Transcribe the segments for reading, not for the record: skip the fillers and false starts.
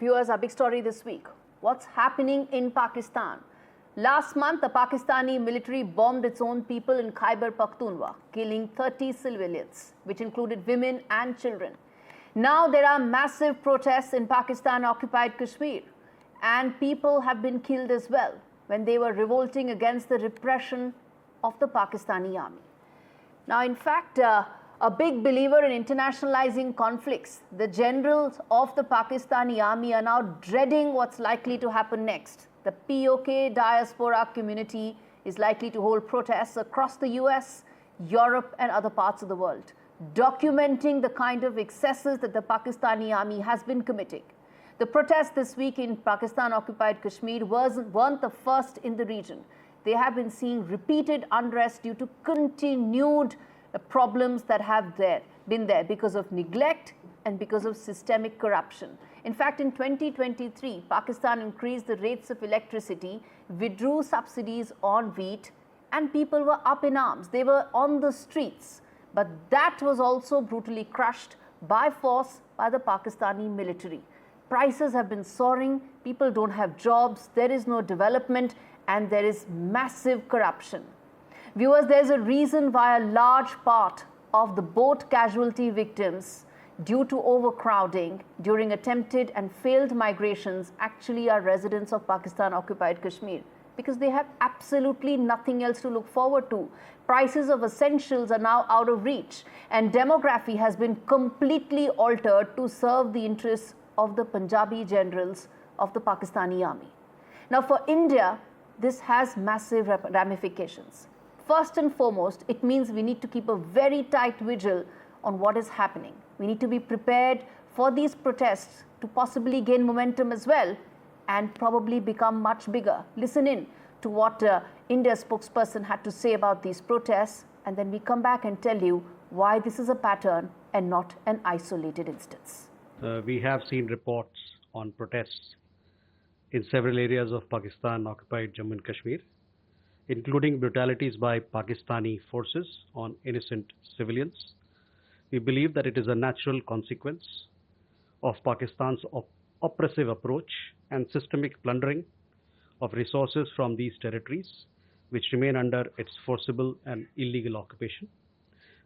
Viewers, our big story this week. What's happening in Pakistan? Last month, the Pakistani military bombed its own people in Khyber Pakhtunkhwa, killing 30 civilians, which included women and children. Now there are massive protests in Pakistan-Occupied Kashmir, and people have been killed as well when they were revolting against the repression of the Pakistani army. Now, in fact, a big believer in internationalizing conflicts, the generals of the Pakistani army are now dreading what's likely to happen next. The PoK diaspora community is likely to hold protests across the US, Europe and other parts of the world, documenting the kind of excesses that the Pakistani army has been committing. The protests this week in Pakistan-occupied Kashmir weren't the first in the region. They have been seeing repeated unrest due to continued problems that have been there because of neglect and because of systemic corruption. In fact, in 2023, Pakistan increased the rates of electricity, withdrew subsidies on wheat, and people were up in arms. They were on the streets. But that was also brutally crushed by force by the Pakistani military. Prices have been soaring, people don't have jobs, there is no development, and there is massive corruption. Viewers, there's a reason why a large part of the boat casualty victims due to overcrowding during attempted and failed migrations actually are residents of Pakistan-occupied Kashmir, because they have absolutely nothing else to look forward to. Prices of essentials are now out of reach, and demography has been completely altered to serve the interests of the Punjabi generals of the Pakistani army. Now, for India, this has massive ramifications. First and foremost, it means we need to keep a very tight vigil on what is happening. We need to be prepared for these protests to possibly gain momentum as well and probably become much bigger. Listen in to what India's spokesperson had to say about these protests, and then we come back and tell you why this is a pattern and not an isolated instance. We have seen reports on protests in several areas of Pakistan-occupied Jammu and Kashmir, including brutalities by Pakistani forces on innocent civilians. We believe that it is a natural consequence of Pakistan's oppressive approach and systemic plundering of resources from these territories, which remain under its forcible and illegal occupation.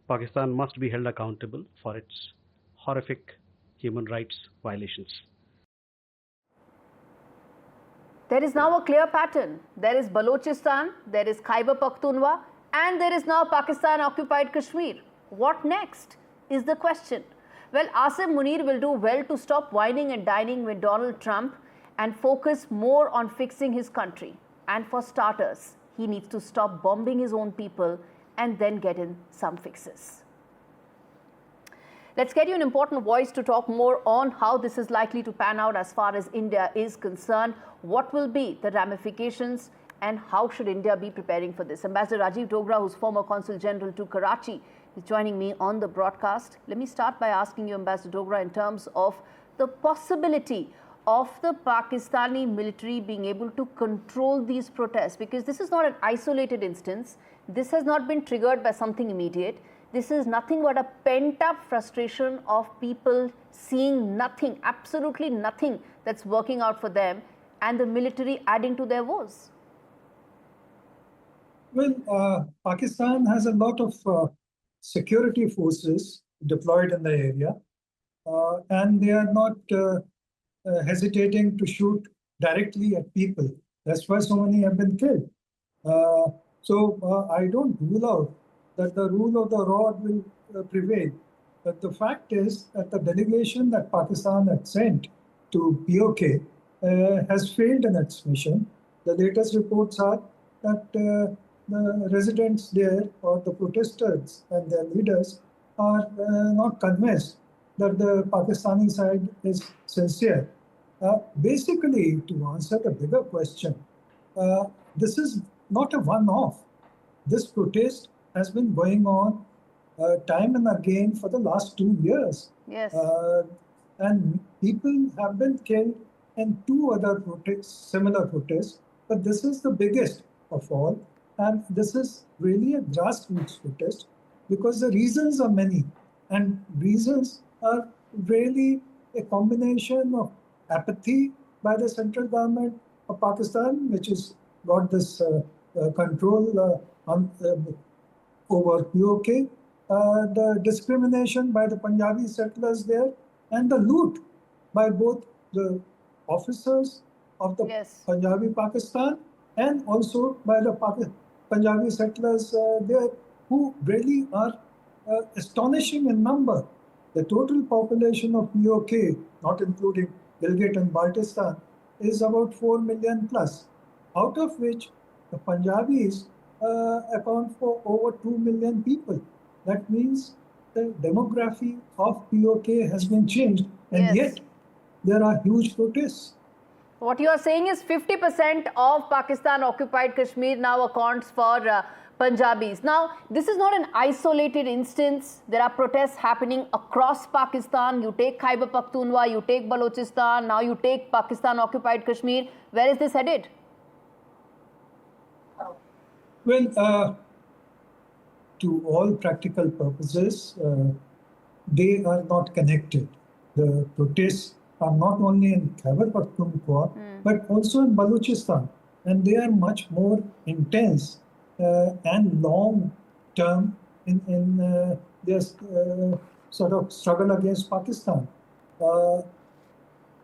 Pakistan must be held accountable for its horrific human rights violations. There is now a clear pattern. There is Balochistan, there is Khyber Pakhtunkhwa, and there is now Pakistan-occupied Kashmir. What next is the question. Well, Munir will do well to stop whining and dining with Donald Trump and focus more on fixing his country. And for starters, he needs to stop bombing his own people and then get in some fixes. Let's get you an important voice to talk more on how this is likely to pan out as far as India is concerned. What will be the ramifications and how should India be preparing for this? Ambassador Rajiv Dogra, who's former Consul General to Karachi, is joining me on the broadcast. Let me start by asking you, Ambassador Dogra, in terms of the possibility of the Pakistani military being able to control these protests, because this is not an isolated instance. This has not been triggered by something immediate. This is nothing but a pent-up frustration of people seeing nothing, absolutely nothing that's working out for them, and the military adding to their woes. Well, Pakistan has a lot of security forces deployed in the area, and they are not hesitating to shoot directly at people. That's why so many have been killed. So I don't rule out that the rule of the rod will prevail. But the fact is that the delegation that Pakistan had sent to PoK has failed in its mission. The latest reports are that the residents there, or the protesters and their leaders, are not convinced that the Pakistani side is sincere. Basically, to answer the bigger question, this is not a one-off. This protest has been going on time and again for the last 2 years. Yes. And people have been killed in 2 other similar protests, but this is the biggest of all. And this is really a grassroots protest because the reasons are many. And reasons are really a combination of apathy by the central government of Pakistan, which has got this control over PoK, the discrimination by the Punjabi settlers there, and the loot by both the officers of the Yes. Punjabi Pakistan and also by the Punjabi settlers there, who really are astonishing in number. The total population of PoK, not including Gilgit and Baltistan, is about 4 million plus, out of which the Punjabis account for over 2 million people. That means the demography of PoK has been changed, and Yes. yet there are huge protests. What you are saying is 50% of Pakistan-occupied Kashmir now accounts for Punjabis. Now, this is not an isolated instance. There are protests happening across Pakistan. You take Khyber Pakhtunkhwa, you take Balochistan, now you take Pakistan-occupied Kashmir. Where is this headed? Well, to all practical purposes, they are not connected. The protests are not only in Khyber Pakhtunkhwa, but also in Balochistan. And they are much more intense and long-term in their sort of struggle against Pakistan.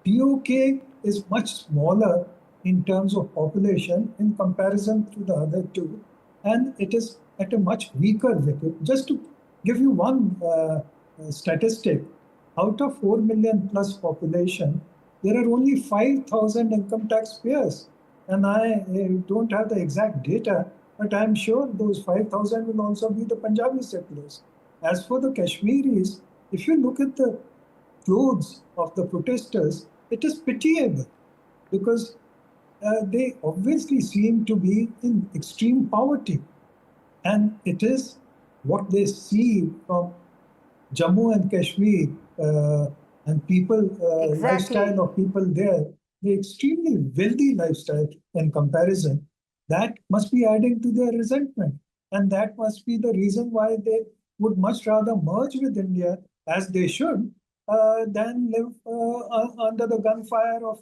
PoK is much smaller in terms of population in comparison to the other two, and it is at a much weaker wicket. Just to give you one statistic, out of 4 million plus population, there are only 5,000 income taxpayers. And I don't have the exact data, but I'm sure those 5,000 will also be the Punjabi settlers. As for the Kashmiris, if you look at the clothes of the protesters, it is pitiable because they obviously seem to be in extreme poverty. And it is what they see from Jammu and Kashmir and people, lifestyle of people there, the extremely wealthy lifestyle in comparison, that must be adding to their resentment. And that must be the reason why they would much rather merge with India, as they should, than live under the gunfire of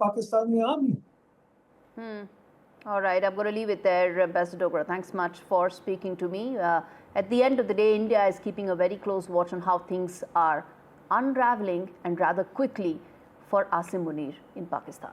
Pakistani army. All right, I'm going to leave it there, Ambassador Dogra. Thanks much for speaking to me. At the end of the day, India is keeping a very close watch on how things are unraveling and rather quickly for Asim Munir in Pakistan.